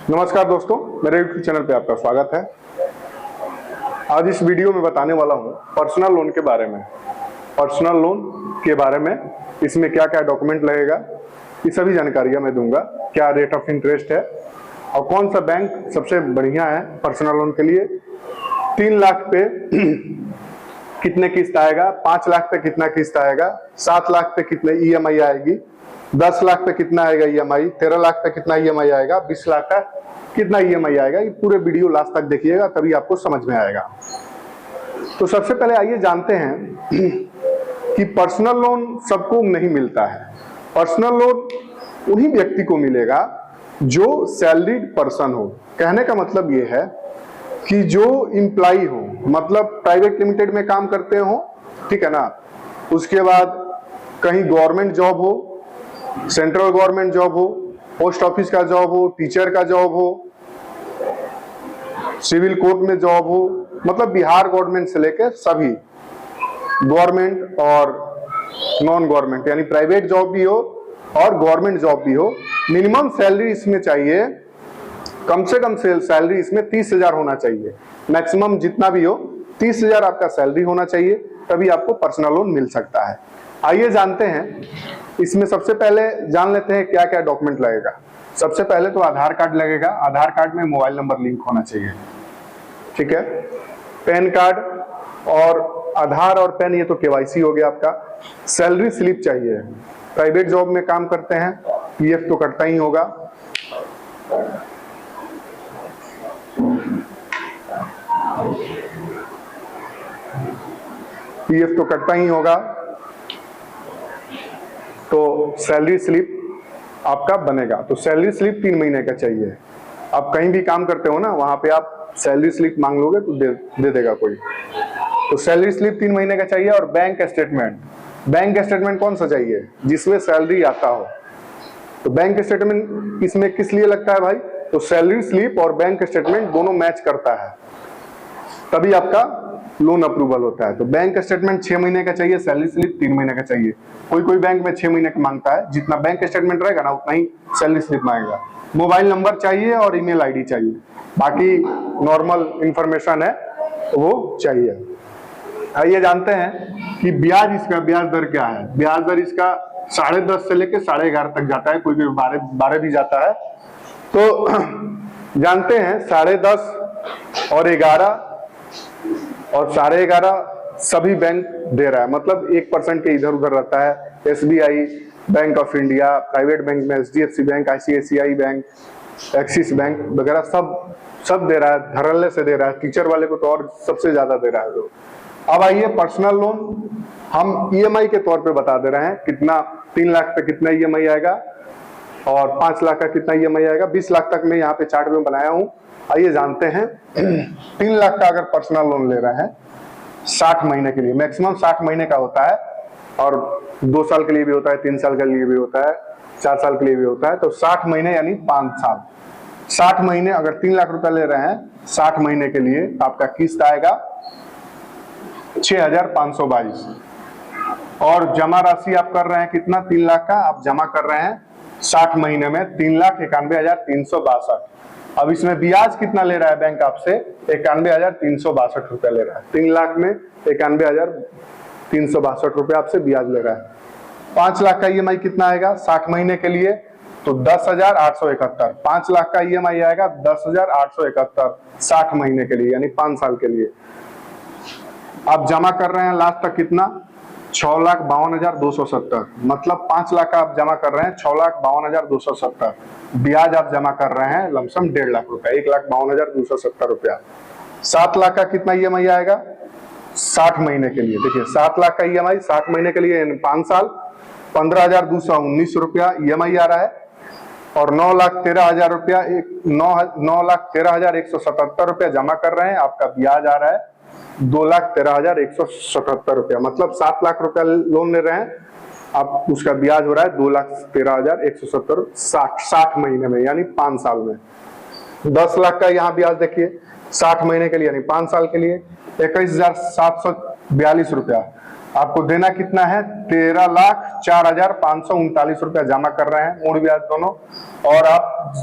नमस्कार दोस्तों, मेरे YouTube चैनल पे आपका स्वागत है। आज इस वीडियो में बताने वाला हूँ पर्सनल लोन के बारे में। पर्सनल लोन के बारे में इसमें क्या क्या डॉक्यूमेंट लगेगा, ये सभी जानकारियाँ मैं दूंगा। क्या रेट ऑफ इंटरेस्ट है और कौन सा बैंक सबसे बढ़िया है पर्सनल लोन के लिए। 3 लाख पे कितने किस्त आएगा, 5 लाख पे कितना किस्त आएगा, 7 लाख पे कितने EMI आएगी, 10 लाख पे कितना आएगा EMI, 13 लाख पे कितना EMI आएगा, 20 लाख का कितना EMI आएगा। ये पूरे वीडियो लास्ट तक देखिएगा, तभी आपको समझ में आएगा। तो सबसे पहले आइए जानते हैं कि पर्सनल लोन सबको नहीं मिलता है। पर्सनल लोन उन्हीं व्यक्ति को मिलेगा जो सैलरीड पर्सन हो। कहने का मतलब ये है कि जो एम्प्लॉई हो, मतलब प्राइवेट लिमिटेड में काम करते हो, ठीक है ना, उसके बाद कहीं गवर्नमेंट जॉब हो, सेंट्रल गवर्नमेंट जॉब हो, पोस्ट ऑफिस का जॉब हो, टीचर का जॉब हो, सिविल कोर्ट में जॉब हो, मतलब बिहार गवर्नमेंट से लेकर सभी गवर्नमेंट और नॉन गवर्नमेंट यानी प्राइवेट जॉब भी हो और गवर्नमेंट जॉब भी हो, मिनिमम सैलरी इसमें चाहिए, कम से कम सैलरी इसमें 30,000 होना चाहिए। मैक्सिमम जितना भी हो 30,000 आपका सैलरी होना चाहिए, तभी आपको पर्सनल लोन मिल सकता है। आइए जानते हैं, इसमें सबसे पहले जान लेते हैं क्या क्या डॉक्यूमेंट लगेगा। सबसे पहले तो आधार कार्ड लगेगा। आधार कार्ड में मोबाइल नंबर लिंक होना चाहिए, ठीक है। पैन कार्ड और आधार और पैन, ये तो KYC हो गया आपका। सैलरी स्लिप चाहिए। प्राइवेट जॉब में काम करते हैं, PF तो कटता ही होगा। PF तो कटता ही होगा, तो सैलरी स्लिप आपका बनेगा। तो सैलरी स्लिप 3 महीने का चाहिए। आप कहीं भी काम करते हो ना, वहां पे आप सैलरी स्लिप मांग लोगे तो दे देगा कोई। तो सैलरी स्लिप 3 महीने का चाहिए। और बैंक स्टेटमेंट। बैंक स्टेटमेंट कौन सा चाहिए? जिसमें सैलरी आता हो। तो बैंक स्टेटमेंट इसमें किस लिए लगता है भाई? तो सैलरी स्लिप और बैंक स्टेटमेंट दोनों मैच करता है, तभी आपका लोन अप्रूवल होता है। तो बैंक स्टेटमेंट 6 महीने का चाहिए, सैलरी स्लिप 3 महीने का चाहिए। कोई बैंक में 6 महीने का मांगता है, जितना बैंक स्टेटमेंट रहेगा ना उतना ही सैलरी स्लिप मांगेगा। मोबाइल नंबर चाहिए और ईमेल ID चाहिए, बाकी नॉर्मल इंफॉर्मेशन है वो चाहिए। आइए जानते हैं कि इसका ब्याज दर क्या है। ब्याज दर इसका 10.5 से लेकर 11.5 तक जाता है, कोई 12 भी जाता है। तो जानते हैं 10.5 और 11 और 11.5 सभी बैंक दे रहा है, मतलब 1% के इधर उधर रहता है। SBI, bank of India, private bank में HDFC bank, ICICI bank, axis bank वगैरह सब दे रहा है। धड़ल्ले से दे रहा है। टीचर वाले को तो और सबसे ज्यादा दे रहा है लोग। अब आइए पर्सनल लोन हम EMI के तौर पे बता दे रहे हैं। कितना, 3 लाख पे कितना EMI आएगा और 5 लाख का कितना EMI आएगा। 20 लाख तक मैं यहाँ पे चार्ट में बनाया हूँ। आइए जानते हैं। 3 लाख का अगर पर्सनल लोन ले रहे हैं 60 महीने के लिए, मैक्सिमम 60 महीने का होता है, और 2 साल के लिए भी होता है, 3 साल के लिए भी होता है, 4 साल के लिए भी होता है। तो 60 महीने यानी 5 साल। 60 महीने अगर 3 लाख रुपया ले रहे हैं 60 महीने के लिए, आपका किस्त आएगा 6,522। और जमा राशि आप कर रहे हैं कितना? 3 लाख का आप जमा कर रहे हैं 60 महीने में 3,91,362। अब इसमें ब्याज कितना ले रहा है बैंक आपसे? 91,362 रुपया ले रहा है। 3 लाख में 91,362 रुपया आपसे ब्याज ले रहा है। 5 लाख का EMI कितना आएगा 60 महीने के लिए? तो 10,871। 5 लाख का EMI आएगा 10,871 60 महीने के लिए, यानी 5 साल के लिए। आप जमा कर रहे हैं लास्ट तक कितना? 6,52,270। मतलब 5 लाख का आप जमा कर रहे हैं 6,52,270। ब्याज आप जमा कर रहे हैं लमसम 1.5 लाख रुपया, 1,52,270 रुपया। 7 लाख का कितना EMI आएगा 60 महीने के लिए? देखिए 7 लाख का EMI 60 महीने के लिए 5 साल, 15,219 रुपया EMI आ रहा है। और 9,13,000 रुपया 9,13,177 रुपया जमा कर रहे हैं। आपका ब्याज आ रहा है 2,13,177 रुपया। मतलब 7 लाख रुपया लोन ले रहे हैं आप, उसका ब्याज हो रहा है 2,13,177 60 महीने में, यानी 5 साल में। 10 लाख का यहाँ ब्याज देखिए 60 महीने के लिए यानी 5 साल के लिए 21,742 रुपया। आपको देना कितना है? 13,04,539 रुपया जमा कर रहे हैं, मूल ब्याज दोनों। और आप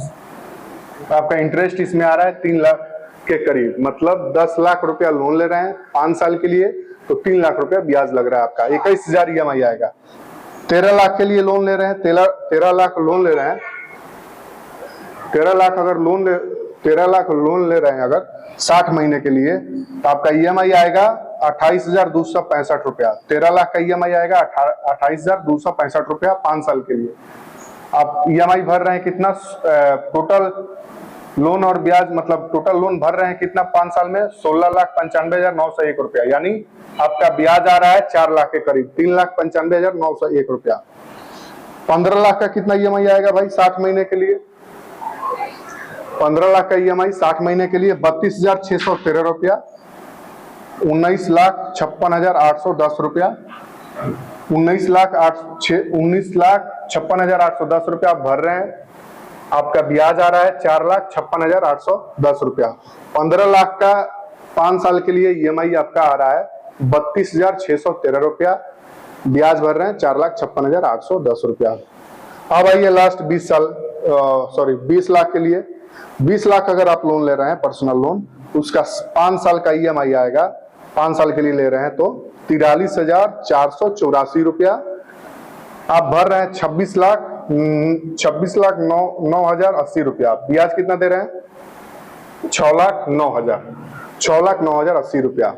तो आपका इंटरेस्ट इसमें आ रहा है 3 लाख के करीब, मतलब 10 लाख रुपया लोन ले रहे हैं 5 साल के लिए, तो 3 लाख रुपया ब्याज लग रहा है आपका, 21,000 EMI आएगा। 13 लाख के लिए लोन ले रहे हैं, 13 लाख लोन ले रहे हैं, 13 लाख अगर लोन 13 लाख लोन ले रहे हैं अगर 60 महीने के लिए, तो आपका EMI आएगा 28,265 रुपया। 13 लाख का EMI आएगा 28,265 रुपया 5 साल के लिए। आप EMI भर रहे हैं कितना, टोटल लोन और ब्याज, मतलब टोटल लोन भर रहे हैं कितना 5 साल में, 16,95,901 रुपया, यानी आपका ब्याज आ रहा है 4 लाख के करीब, 3,95,901 रुपया। 15 लाख का कितना EMI आएगा भाई 60 महीने के लिए? 15 लाख का EMI 60 महीने के लिए 32,613 रुपया, 19,56,810 रुपया, 19,56,810 रुपया आप भर रहे हैं। आपका ब्याज आ रहा है 4,56,810 रुपया। 15 लाख का 5 साल के लिए EMI आपका आ रहा है 32,613 रुपया, ब्याज भर रहे हैं 4,56,810 रुपया। अब आइए लास्ट 20 लाख के लिए। 20 लाख अगर आप लोन ले रहे हैं पर्सनल लोन, उसका 5 साल का EMI आएगा, 5 साल के लिए ले रहे हैं तो 43,484 रुपया। आप भर रहे हैं 26,09,080 रुपया। ब्याज कितना दे रहे हैं? 6,09,080 रुपया।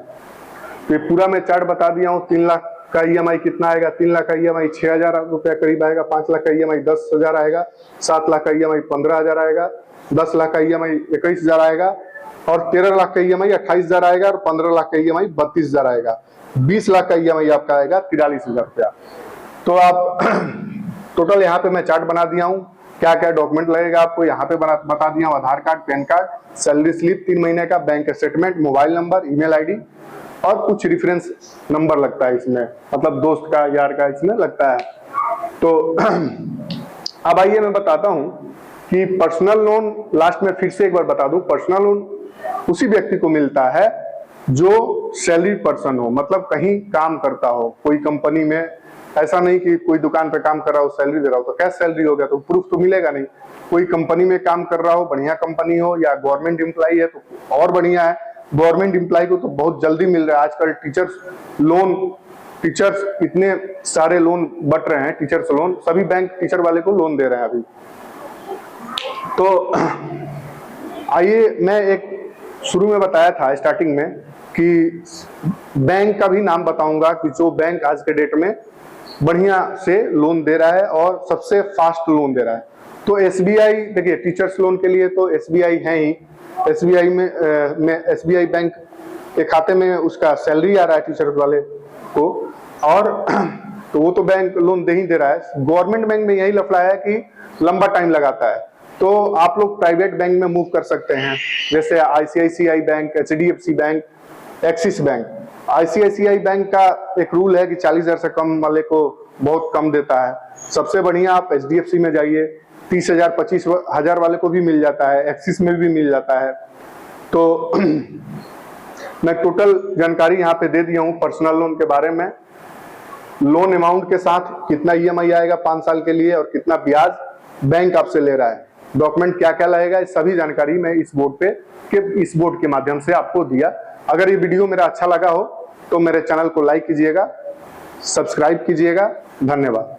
तो पूरा मैं चार्ट बता दिया हूँ। 3 लाख का EMI कितना आएगा? 3 लाख का EMI 6,000 रुपया करीब आएगा। 5 लाख का EMI 10,000 आएगा। 7 लाख का EMI 15,000 आएगा। 10 लाख का EMI 21,000 आएगा और 13 लाख का EMI 28,000 आएगा और 15 लाख का EMI 32,000 आएगा। 20 लाख का EMI आपका आएगा 43,000 रुपया। तो आप टोटल यहाँ पे मैं चार्ट बना दिया हूँ, क्या क्या डॉक्यूमेंट लगेगा आपको यहाँ पे बता दिया हूँ। Aadhaar card, PAN card, salary slip 3 महीने का, bank statement, mobile number, email ID और कुछ रेफरेंस नंबर लगता है इसमें, मतलब दोस्त का, यार का इसमें लगता है। तो अब आइए मैं बताता हूँ कि पर्सनल लोन, लास्ट में फिर से एक बार बता दूं, पर्सनल लोन उसी व्यक्ति को मिलता है जो सैलरी पर्सन हो, मतलब कहीं काम करता हो, कोई कंपनी में। ऐसा नहीं कि कोई दुकान पे काम कर रहा हो सैलरी दे रहा हो, तो क्या सैलरी हो गया, तो प्रूफ तो मिलेगा नहीं। कोई कंपनी में काम कर रहा हो, बढ़िया कंपनी हो, या गवर्नमेंट एम्प्लॉय है तो और बढ़िया है। गवर्नमेंट एम्प्लॉय को तो बहुत जल्दी मिल रहा है आजकल। टीचर्स इतने सारे लोन बट रहे हैं, टीचर्स लोन, सभी बैंक टीचर वाले को लोन दे रहे हैं अभी। तो आइए, मैं एक शुरू में बताया था स्टार्टिंग में कि बैंक का भी नाम बताऊंगा कि जो बैंक आज के डेट में बढ़िया से लोन दे रहा है और सबसे फास्ट लोन दे रहा है। तो SBI, देखिए टीचर्स लोन के लिए तो SBI है ही। SBI में SBI बैंक के खाते में उसका सैलरी आ रहा है टीचर वाले को, और तो वो तो बैंक लोन दे ही दे रहा है। गवर्नमेंट बैंक में यही लफड़ा है कि लंबा टाइम लगाता है, तो आप लोग प्राइवेट बैंक में मूव कर सकते हैं, जैसे ICICI bank, HDFC bank, axis bank. ICICI bank का एक रूल है कि 40,000 से कम वाले को बहुत कम देता है। सबसे बढ़िया आप HDFC में जाइए, 30,000 25,000 वाले को भी मिल जाता है, एक्सिस में भी मिल जाता है। तो मैं टोटल जानकारी यहाँ पे दे दिया हूँ पर्सनल लोन के बारे में। लोन अमाउंट के साथ कितना EMI आएगा 5 साल के लिए और कितना ब्याज बैंक आपसे ले रहा है, डॉक्यूमेंट क्या क्या लगेगा, इस सभी जानकारी मैं इस बोर्ड के माध्यम से आपको दिया। अगर ये वीडियो मेरा अच्छा लगा हो तो मेरे चैनल को लाइक कीजिएगा, सब्सक्राइब कीजिएगा। धन्यवाद।